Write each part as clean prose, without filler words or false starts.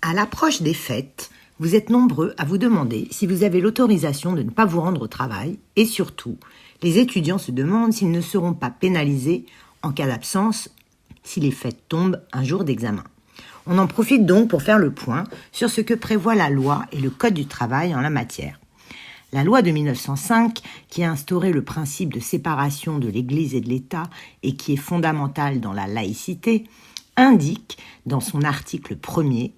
À l'approche des fêtes, vous êtes nombreux à vous demander si vous avez l'autorisation de ne pas vous rendre au travail et surtout, les étudiants se demandent s'ils ne seront pas pénalisés en cas d'absence si les fêtes tombent un jour d'examen. On en profite donc pour faire le point sur ce que prévoit la loi et le Code du travail en la matière. La loi de 1905, qui a instauré le principe de séparation de l'Église et de l'État et qui est fondamentale dans la laïcité, indique dans son article 1er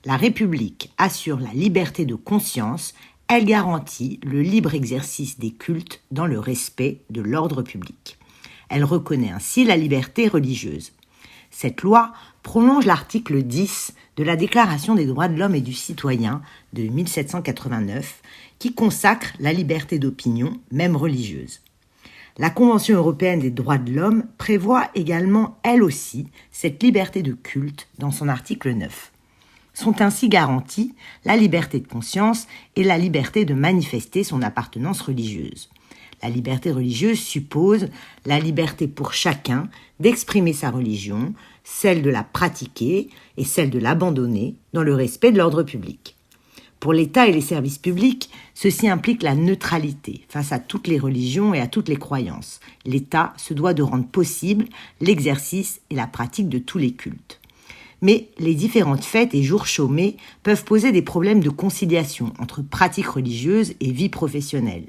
« La République assure la liberté de conscience, elle garantit le libre exercice des cultes dans le respect de l'ordre public. Elle reconnaît ainsi la liberté religieuse. » Cette loi prolonge l'article 10 de la Déclaration des droits de l'homme et du citoyen de 1789 qui consacre la liberté d'opinion, même religieuse. La Convention européenne des droits de l'homme prévoit également, elle aussi, cette liberté de culte dans son article 9. Sont ainsi garanties la liberté de conscience et la liberté de manifester son appartenance religieuse. La liberté religieuse suppose la liberté pour chacun d'exprimer sa religion, celle de la pratiquer et celle de l'abandonner dans le respect de l'ordre public. Pour l'État et les services publics, ceci implique la neutralité face à toutes les religions et à toutes les croyances. L'État se doit de rendre possible l'exercice et la pratique de tous les cultes. Mais les différentes fêtes et jours chômés peuvent poser des problèmes de conciliation entre pratiques religieuses et vie professionnelle.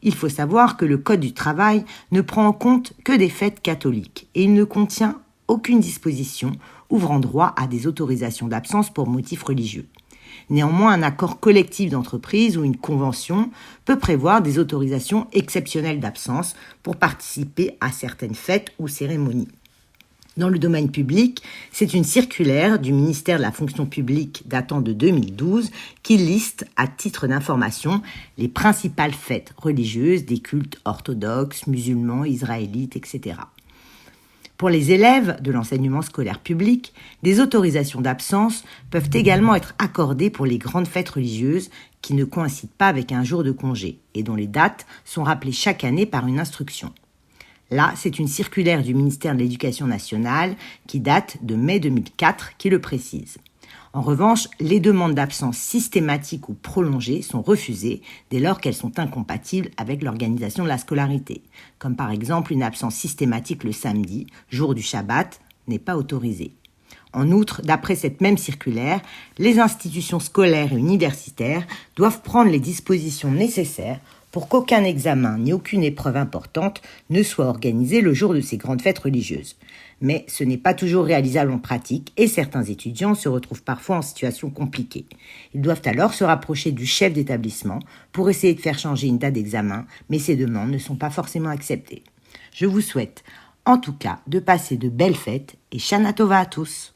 Il faut savoir que le Code du travail ne prend en compte que des fêtes catholiques et il ne contient aucune disposition ouvrant droit à des autorisations d'absence pour motifs religieux. Néanmoins, un accord collectif d'entreprise ou une convention peut prévoir des autorisations exceptionnelles d'absence pour participer à certaines fêtes ou cérémonies. Dans le domaine public, c'est une circulaire du ministère de la fonction publique datant de 2012 qui liste, à titre d'information, les principales fêtes religieuses des cultes orthodoxes, musulmans, israélites, etc. Pour les élèves de l'enseignement scolaire public, des autorisations d'absence peuvent également être accordées pour les grandes fêtes religieuses qui ne coïncident pas avec un jour de congé et dont les dates sont rappelées chaque année par une instruction. Là, c'est une circulaire du ministère de l'Éducation nationale qui date de mai 2004 qui le précise. En revanche, les demandes d'absence systématiques ou prolongées sont refusées dès lors qu'elles sont incompatibles avec l'organisation de la scolarité, comme par exemple une absence systématique le samedi, jour du Shabbat, n'est pas autorisée. En outre, d'après cette même circulaire, les institutions scolaires et universitaires doivent prendre les dispositions nécessaires pour qu'aucun examen ni aucune épreuve importante ne soit organisée le jour de ces grandes fêtes religieuses. Mais ce n'est pas toujours réalisable en pratique et certains étudiants se retrouvent parfois en situation compliquée. Ils doivent alors se rapprocher du chef d'établissement pour essayer de faire changer une date d'examen, mais ces demandes ne sont pas forcément acceptées. Je vous souhaite, en tout cas, de passer de belles fêtes et Shana Tova à tous.